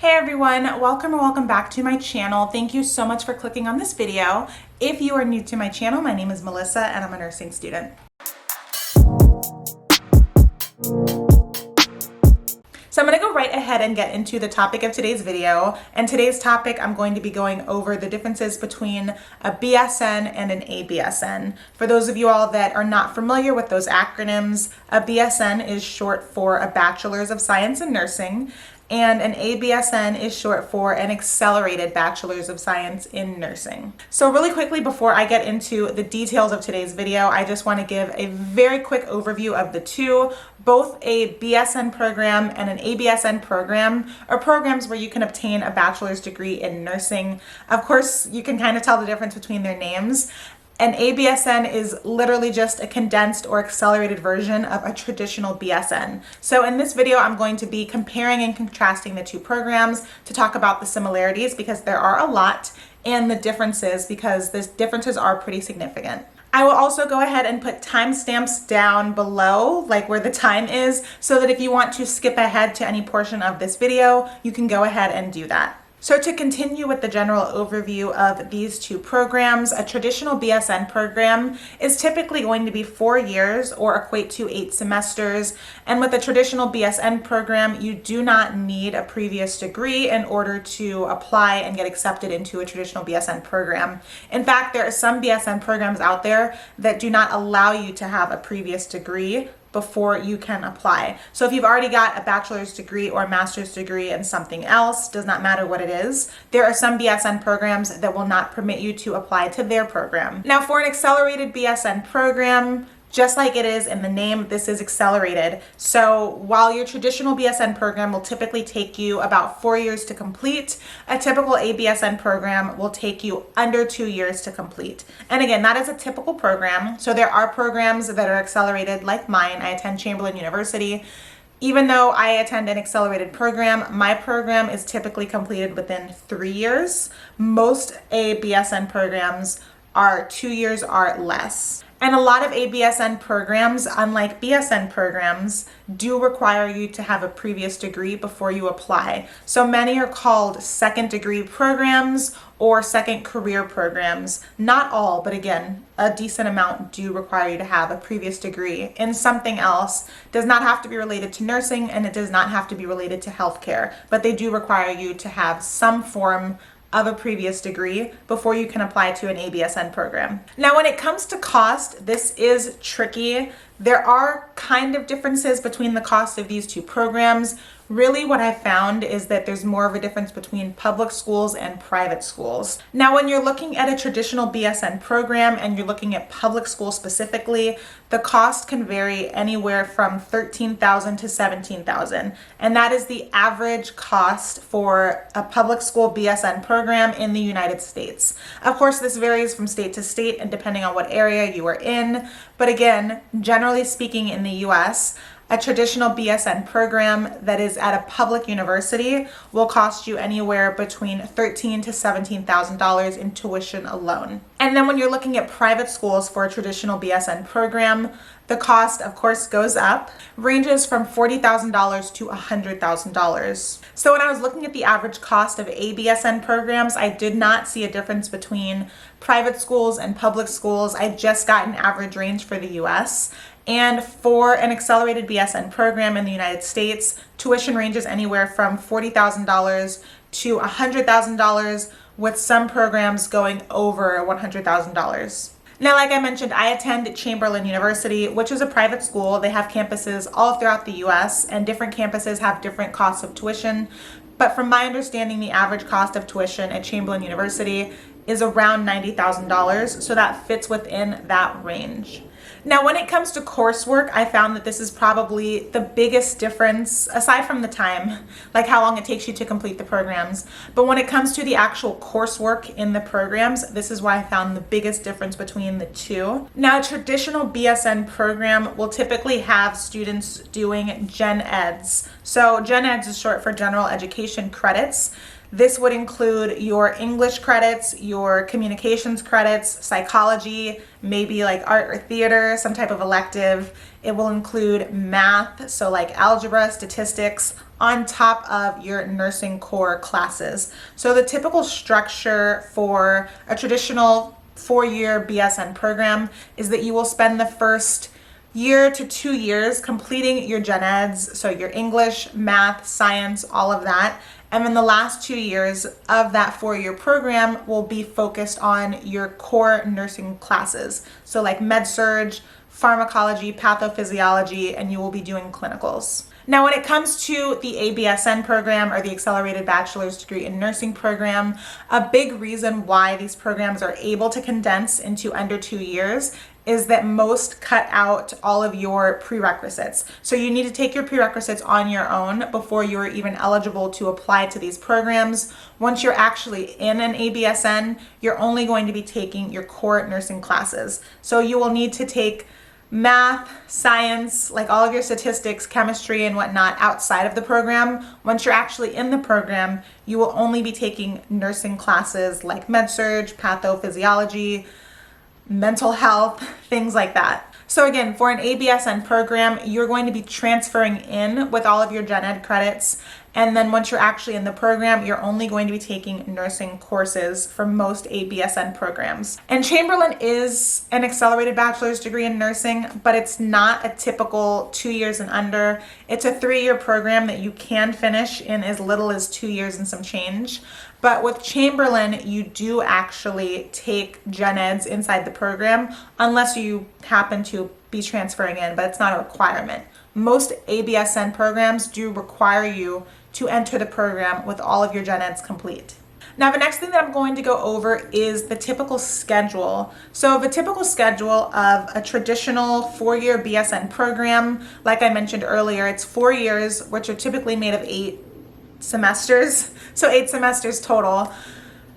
Hey everyone, welcome or welcome back to my channel. Thank you so much for clicking on this video. If you are new to my channel, my name is Melissa and I'm a nursing student. So I'm going to go right ahead and get into the topic of today's video. And today's topic, I'm going to be going over the differences between a BSN and an ABSN. For those of you all that are not familiar with those acronyms, a BSN is short for a Bachelor's of Science in Nursing, and an ABSN is short for an Accelerated Bachelor's of Science in Nursing. So really quickly before I get into the details of today's video, I just want to give a very quick overview of the two. Both a BSN program and an ABSN program are programs where you can obtain a bachelor's degree in nursing. Of course, you can kind of tell the difference between their names. An ABSN is literally just a condensed or accelerated version of a traditional BSN. So in this video, I'm going to be comparing and contrasting the two programs to talk about the similarities because there are a lot, and the differences because the differences are pretty significant. I will also go ahead and put timestamps down below, like where the time is, so that if you want to skip ahead to any portion of this video, you can go ahead and do that. So to continue with the general overview of these two programs, a traditional BSN program is typically going to be 4 years or equate to 8 semesters. And with a traditional BSN program, you do not need a previous degree in order to apply and get accepted into a traditional BSN program. In fact, there are some BSN programs out there that do not allow you to have a previous degree before you can apply. So if you've already got a bachelor's degree or a master's degree in something else, does not matter what it is, there are some BSN programs that will not permit you to apply to their program. Now for an accelerated BSN program, just like it is in the name, this is accelerated. So while your traditional BSN program will typically take you about 4 years to complete, a typical ABSN program will take you under 2 years to complete. And again, that is a typical program. So there are programs that are accelerated like mine. I attend Chamberlain University. Even though I attend an accelerated program, my program is typically completed within 3 years. Most ABSN programs are 2 years or less. And a lot of ABSN programs, unlike BSN programs, do require you to have a previous degree before you apply. So many are called second degree programs or second career programs. Not all, but again, a decent amount do require you to have a previous degree in something else. It does not have to be related to nursing, and it does not have to be related to healthcare, but they do require you to have some form of a previous degree before you can apply to an ABSN program. Now, when it comes to cost, this is tricky. There are kind of differences between the cost of these two programs. Really what I found is that there's more of a difference between public schools and private schools. Now, when you're looking at a traditional BSN program and you're looking at public school specifically, the cost can vary anywhere from $13,000 to $17,000. And that is the average cost for a public school BSN program in the United States. Of course, this varies from state to state and depending on what area you are in. But again, generally speaking in the US, a traditional BSN program that is at a public university will cost you anywhere between $13,000 to $17,000 in tuition alone. And then when you're looking at private schools for a traditional BSN program, the cost, of course, goes up, ranges from $40,000 to $100,000. So when I was looking at the average cost of ABSN programs, I did not see a difference between private schools and public schools. I just got an average range for the US. And for an accelerated BSN program in the United States, tuition ranges anywhere from $40,000 to $100,000, with some programs going over $100,000. Now, like I mentioned, I attend Chamberlain University, which is a private school. They have campuses all throughout the US, and different campuses have different costs of tuition. But from my understanding, the average cost of tuition at Chamberlain University is around $90,000, so that fits within that range. Now, when it comes to coursework, I found that this is probably the biggest difference, aside from the time, like how long it takes you to complete the programs. But when it comes to the actual coursework in the programs, this is why I found the biggest difference between the two. Now, a traditional BSN program will typically have students doing Gen Eds. So Gen Eds is short for General Education Credits. This would include your English credits, your communications credits, psychology, maybe like art or theater, some type of elective. It will include math, so like algebra, statistics, on top of your nursing core classes. So the typical structure for a traditional 4-year BSN program is that you will spend the first year to 2 years completing your gen eds, so your English, math, science, all of that. And then the last 2 years of that 4-year program will be focused on your core nursing classes. So like med-surg, pharmacology, pathophysiology, and you will be doing clinicals. Now, when it comes to the ABSN program, or the Accelerated Bachelor's Degree in Nursing program, a big reason why these programs are able to condense into under 2 years is that most cut out all of your prerequisites. So you need to take your prerequisites on your own before you're even eligible to apply to these programs. Once you're actually in an ABSN, you're only going to be taking your core nursing classes. So you will need to take math, science, like all of your statistics, chemistry, and whatnot outside of the program. Once you're actually in the program, you will only be taking nursing classes like med-surg, pathophysiology, mental health, things like that. So again, for an ABSN program, you're going to be transferring in with all of your gen ed credits. And then once you're actually in the program, you're only going to be taking nursing courses for most ABSN programs. And Chamberlain is an accelerated bachelor's degree in nursing, but it's not a typical 2 years and under. It's a 3-year program that you can finish in as little as 2 years and some change. But with Chamberlain, you do actually take gen eds inside the program unless you happen to be transferring in, but it's not a requirement. Most ABSN programs do require you to enter the program with all of your gen eds complete. Now, the next thing that I'm going to go over is the typical schedule. So the typical schedule of a traditional 4-year BSN program, like I mentioned earlier, it's 4 years, which are typically made of 8 semesters, so 8 semesters total.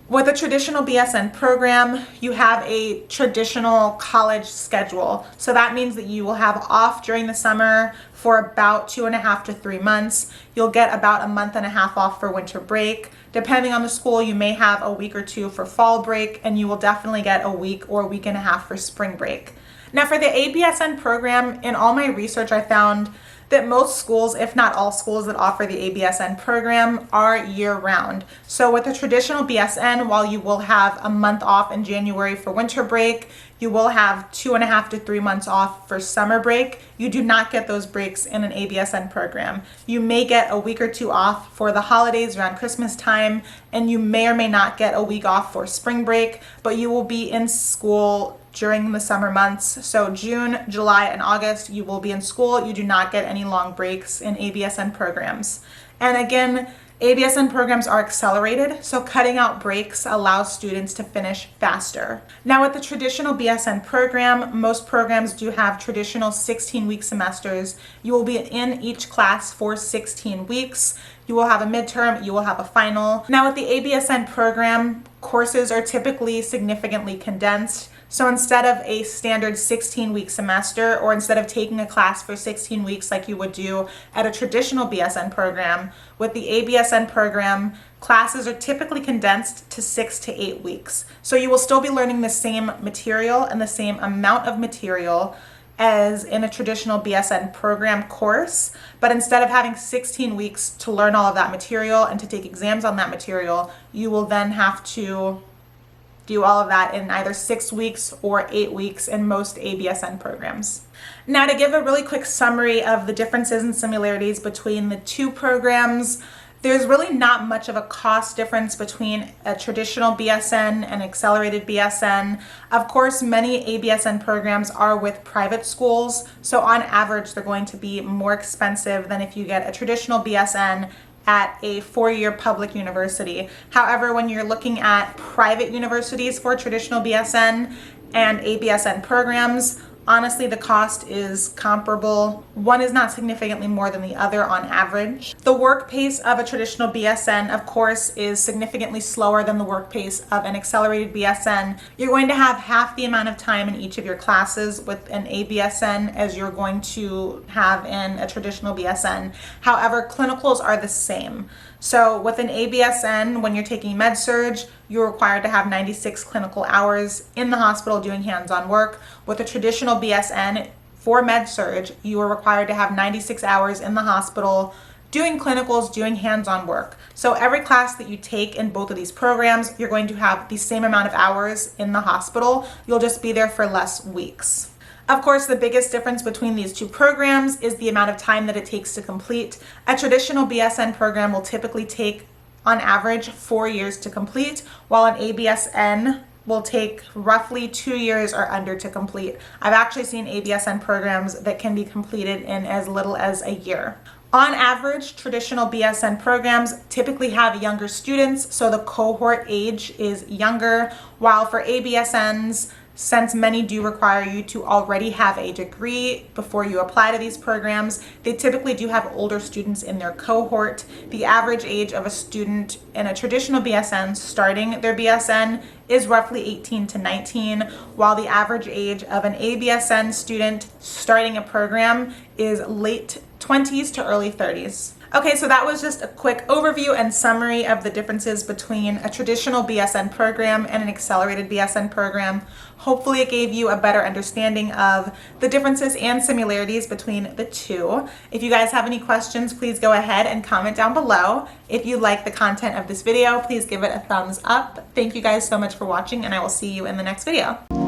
With a traditional BSN program, you have a traditional college schedule. So that means that you will have off during the summer for about 2.5 to 3 months. You'll get about a month and a half off for winter break. Depending on the school, you may have a week or 2 for fall break, and you will definitely get a week or a week and a half for spring break. Now, for the ABSN program, in all my research, I found that most schools, if not all schools that offer the ABSN program, are year-round. So with a traditional BSN, while you will have a month off in January for winter break, you will have 2.5 to 3 months off for summer break. You do not get those breaks in an ABSN program. You may get a week or 2 off for the holidays around Christmas time, and you may or may not get a week off for spring break, but you will be in school during the summer months. So June, July, and August, you will be in school. You do not get any long breaks in ABSN programs. And again, ABSN programs are accelerated, so cutting out breaks allows students to finish faster. Now, with the traditional BSN program, most programs do have traditional 16-week semesters. You will be in each class for 16 weeks. You will have a midterm, you will have a final. Now, with the ABSN program, courses are typically significantly condensed. So instead of a standard 16-week semester, or instead of taking a class for 16 weeks like you would do at a traditional BSN program, with the ABSN program, classes are typically condensed to 6 to 8 weeks. So you will still be learning the same material and the same amount of material as in a traditional BSN program course, but instead of having 16 weeks to learn all of that material and to take exams on that material, you will then have to do all of that in either 6 weeks or 8 weeks in most ABSN programs. Now, to give a really quick summary of the differences and similarities between the two programs, there's really not much of a cost difference between a traditional BSN and accelerated BSN. Of course, many ABSN programs are with private schools, so on average, they're going to be more expensive than if you get a traditional BSN at a 4-year public university. However, when you're looking at private universities for traditional BSN and ABSN programs, honestly, the cost is comparable. One is not significantly more than the other on average. The work pace of a traditional BSN, of course, is significantly slower than the work pace of an accelerated BSN. You're going to have half the amount of time in each of your classes with an ABSN as you're going to have in a traditional BSN. However, clinicals are the same. So with an ABSN, when you're taking med-surg, you're required to have 96 clinical hours in the hospital doing hands-on work. With a traditional BSN for med-surg, you are required to have 96 hours in the hospital doing clinicals, doing hands-on work. So every class that you take in both of these programs, you're going to have the same amount of hours in the hospital. You'll just be there for less weeks. Of course, the biggest difference between these two programs is the amount of time that it takes to complete. A traditional BSN program will typically take, on average, 4 years to complete, while an ABSN will take roughly 2 years or under to complete. I've actually seen ABSN programs that can be completed in as little as a year. On average, traditional BSN programs typically have younger students, so the cohort age is younger, while for ABSNs, since many do require you to already have a degree before you apply to these programs, they typically do have older students in their cohort. The average age of a student in a traditional BSN starting their BSN is roughly 18 to 19, while the average age of an ABSN student starting a program is late 20s to early 30s. Okay, so that was just a quick overview and summary of the differences between a traditional BSN program and an accelerated BSN program. Hopefully it gave you a better understanding of the differences and similarities between the two. If you guys have any questions, please go ahead and comment down below. If you like the content of this video, please give it a thumbs up. Thank you guys so much for watching, and I will see you in the next video.